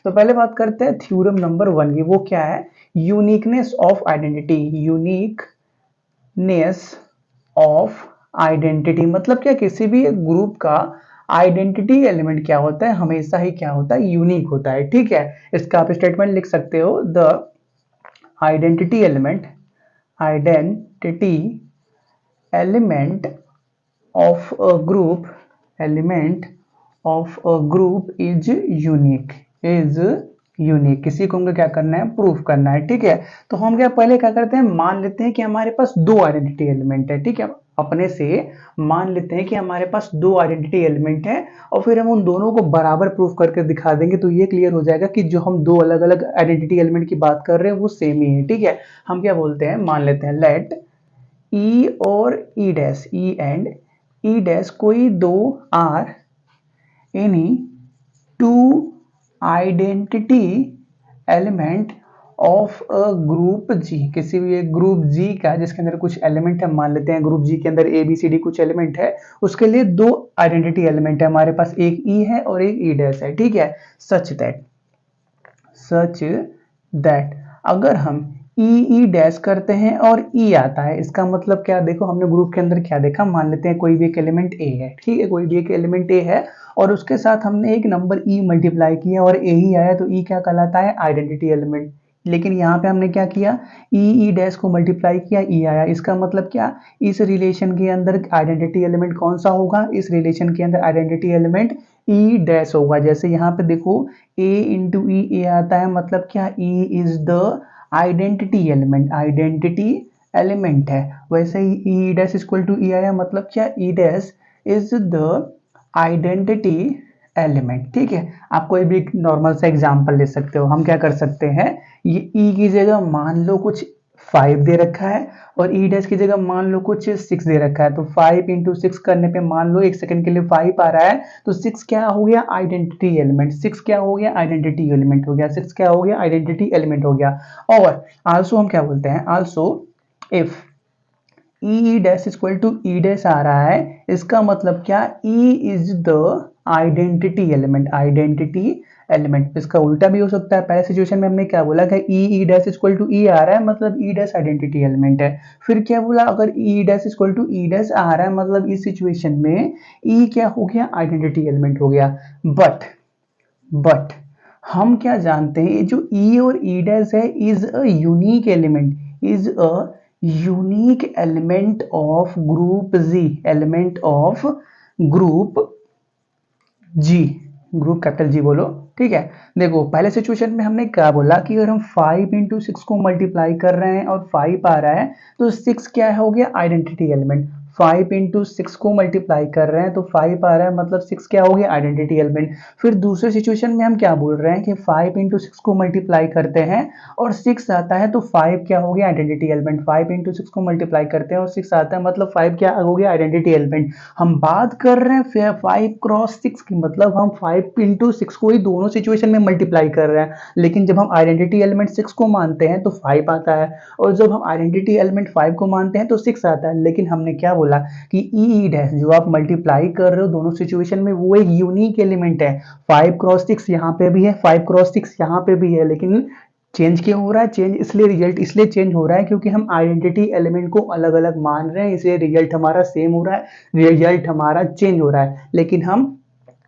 तो पहले बात करते हैं थ्योरम नंबर 1 की, वो क्या है, uniqueness of identity. Uniqueness of identity मतलब क्या, किसी भी एक ग्रुप का आइडेंटिटी एलिमेंट क्या होता है, हमेशा ही क्या होता है, यूनिक होता है। ठीक है, इसका आप स्टेटमेंट लिख सकते हो, the identity element of a group is unique. किसी को हमको क्या करना है, प्रूफ करना है। ठीक है, तो हम क्या पहले क्या करते हैं, मान लेते हैं कि हमारे पास दो आइडेंटिटी एलिमेंट है। ठीक है, अपने से मान लेते हैं कि हमारे पास दो आइडेंटिटी एलिमेंट है और फिर हम उन दोनों को बराबर प्रूफ करके दिखा देंगे, तो ये क्लियर हो जाएगा कि जो हम दो अलग अलग आइडेंटिटी एलिमेंट की बात कर रहे हैं वो सेम ही है। ठीक है, हम क्या बोलते हैं, मान लेते हैं लेट ई और ई dash, e and e dash कोई दो or any two identity element of a group G. किसी भी एक ग्रुप जी का जिसके अंदर कुछ एलिमेंट है, मान लेते हैं ग्रुप जी के अंदर ए बी सी डी कुछ एलिमेंट है, उसके लिए दो आइडेंटिटी एलिमेंट है हमारे पास, एक ई है और एक ई डैश है। ठीक है, सच दैट अगर हम ई डैश करते हैं और ई आता है, इसका मतलब क्या, देखो हमने ग्रुप के अंदर क्या देखा, मान लेते हैं कोई भी एक एलिमेंट ए है। ठीक है, कोई भी एक एलिमेंट ए है और उसके साथ हमने एक नंबर ई मल्टीप्लाई किया और ए ही आया, तो ई क्या कहलाता है, आइडेंटिटी एलिमेंट। लेकिन यहाँ पे हमने क्या किया, ई डैश को मल्टीप्लाई किया, ई आया, इसका मतलब क्या, इस रिलेशन के अंदर आइडेंटिटी एलिमेंट कौन सा होगा, इस रिलेशन के अंदर आइडेंटिटी एलिमेंट ई डैश होगा। जैसे यहाँ पे देखो ए इंटू ई ए आता है, मतलब क्या, e is the identity element है। वैसे ही ई डैश इक्वल टू ई आया, मतलब क्या, ई dash is the identity element. ठीक है, आप कोई भी नॉर्मल सा एग्जांपल ले सकते हो। हम क्या कर सकते हैं, ये ई की जगह मान लो कुछ 5 दे रखा है और ई डैश की जगह मान लो कुछ 6 दे रखा है, तो 5 इंटू 6 करने पे मान लो एक सेकंड के लिए 5 आ रहा है, तो 6 क्या हो गया, आइडेंटिटी एलिमेंट। 6 क्या हो गया, आइडेंटिटी एलिमेंट हो गया। 6 क्या हो गया, आइडेंटिटी एलिमेंट हो गया। और आल्सो हम क्या बोलते हैं, also if e dash equal to e dash आ रहा है, इसका मतलब क्या, e is the identity element. इसका उल्टा भी हो सकता है। पहले सिचुएशन में हमने क्या बोला कि ई डैश इक्वल टू ई आ रहा है, मतलब ई डैश आइडेंटिटी एलिमेंट है। फिर क्या बोला, अगर e dash equal to e dash आ रहा है, मतलब इस सिचुएशन में ई क्या हो गया, आइडेंटिटी एलिमेंट हो गया। बट हम क्या जानते हैं, जो ई और ई डैश है is a unique element of group G, group capital G बोलो। ठीक है, देखो पहले सिचुएशन में हमने क्या बोला कि अगर हम 5 इंटू 6 को मल्टीप्लाई कर रहे हैं और 5 आ रहा है, तो 6 क्या हो गया, आइडेंटिटी एलिमेंट। 5 इंटू 6 को मल्टीप्लाई कर रहे हैं तो 5 आ रहा है, मतलब 6 क्या हो गया, आइडेंटिटी एलिमेंट। फिर दूसरे सिचुएशन में हम क्या बोल रहे हैं कि 5 इंटू 6 को मल्टीप्लाई करते हैं और 6 आता है, तो 5 क्या हो गया, आइडेंटिटी एलिमेंट। 5 इंटू 6 को मल्टीप्लाई करते हैं और 6 आता है, मतलब 5 क्या हो गया, आइडेंटिटी एलिमेंट। हम बात कर रहे हैं 5 क्रॉस 6 की, मतलब हम 5 इंटू 6 को ही दोनों सिचुएशन में मल्टीप्लाई कर रहे हैं। लेकिन जब हम आइडेंटिटी एलिमेंट 6 को मानते हैं तो 5 आता है, और जब हम आइडेंटिटी एलिमेंट 5 को मानते हैं तो 6 आता है। लेकिन हमने क्या बोला कि ई डैश जो आप मल्टीप्लाई कर रहे हो दोनों सिचुएशन में, वो एक यूनिक एलिमेंट है। 5 क्रॉस 6 यहाँ पे भी है, 5 क्रॉस 6 यहाँ पे भी है, लेकिन चेंज क्यों हो रहा है, चेंज इसलिए, रिजल्ट इसलिए चेंज हो रहा है क्योंकि हम आइडेंटिटी एलिमेंट को अलग अलग मान रहे हैं, इसलिए रिजल्ट हमारा सेम हो रहा है, रिजल्ट हमारा चेंज हो रहा है। लेकिन हम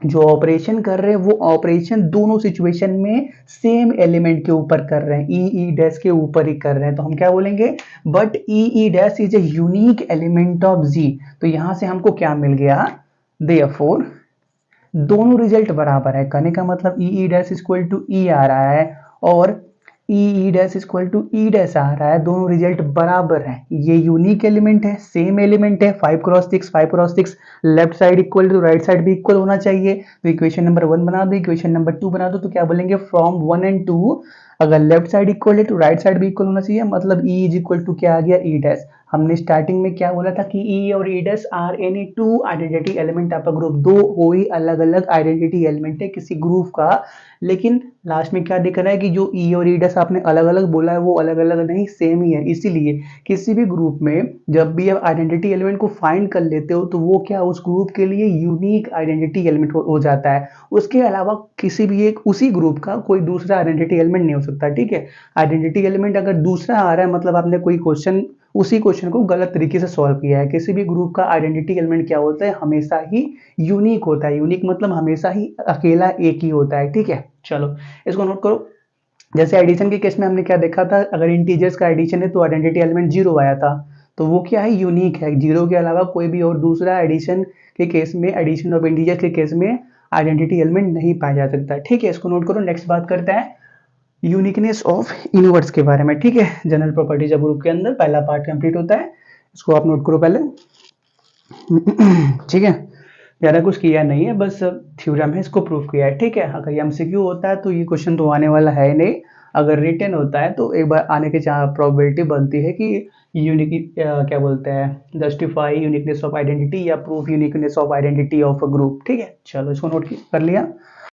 जो ऑपरेशन कर रहे हैं वो ऑपरेशन दोनों सिचुएशन में सेम एलिमेंट के ऊपर कर रहे हैं, ई डैश के ऊपर ही कर रहे हैं। तो हम क्या बोलेंगे, but e dash is a unique element of G. तो यहां से हमको क्या मिल गया, देयरफॉर दोनों रिजल्ट बराबर है। कहने का मतलब e dash equal to e आ रहा है और ई dash equal to e dash आ रहा है, दोनों रिजल्ट बराबर है। ये यूनिक एलिमेंट है, सेम एलिमेंट है। 5 cross 6 left side equal to right side भी इक्वल होना चाहिए। तो इक्वेशन नंबर 1 बना दो, इक्वेशन नंबर 2 बना दो, तो क्या बोलेंगे, फ्रॉम 1 and 2 अगर लेफ्ट साइड इक्वल है तो राइट साइड भी इक्वल होना चाहिए, मतलब ई इज इक्वल टू क्या आ गया, ई डैश। हमने स्टार्टिंग में क्या बोला था कि ई और ई dash are any two identity element of a group, दो कोई अलग अलग आइडेंटिटी एलिमेंट है किसी ग्रुप का। लेकिन लास्ट में क्या दिख रहा है कि जो ई और ई डैश आपने अलग अलग बोला है वो अलग अलग नहीं, सेम ही है। इसीलिए किसी भी ग्रुप में जब भी आप आइडेंटिटी एलिमेंट को फाइंड कर लेते हो तो वो क्या उस ग्रुप के लिए यूनिक आइडेंटिटी एलिमेंट हो जाता है। उसके अलावा किसी भी एक उसी ग्रुप का कोई दूसरा आइडेंटिटी एलिमेंट नहीं हो सकता, ठीक है। आइडेंटिटी एलिमेंट अगर दूसरा आ रहा है मतलब आपने कोई क्वेश्चन, उसी क्वेश्चन को गलत तरीके से सॉल्व किया है। किसी भी ग्रुप का आइडेंटिटी एलिमेंट क्या होता है, हमेशा ही यूनिक होता है। यूनिक मतलब हमेशा ही अकेला एक ही होता है, ठीक है। चलो इसको नोट करो। जैसे एडिशन के केस में हमने क्या देखा था, अगर इंटीजर्स का एडिशन है तो आइडेंटिटी एलिमेंट जीरो आया था, तो वो क्या है, यूनिक है। जीरो के अलावा कोई भी और दूसरा एडिशन के केस में, एडिशन ऑफ इंटीजर्स के केस में आइडेंटिटी एलिमेंट नहीं पाया जा सकता, ठीक है। इसको नोट करो। नेक्स्ट बात करते हैं यूनिकनेस ऑफ इनवर्ट्स के बारे में, ठीक है। जनरल प्रॉपर्टीज ऑफ ग्रुप के अंदर पहला पार्ट कंप्लीट होता है, इसको आप नोट करो पहले। ठीक है, ज़्यादा कुछ किया नहीं है, बस थ्योरम है, इसको प्रूव किया है, ठीक है। अगर ये एमसीक्यू होता है तो ये क्वेश्चन तो आने वाला है नहीं। अगर रिटन होता है तो एक बार आने की प्रोबेबिलिटी बनती है कि यूनिक क्या बोलते हैं, जस्टिफाई यूनिकनेस ऑफ आइडेंटिटी या proof uniqueness of identity of a group, ठीक है। चलो इसको नोट कर लिया।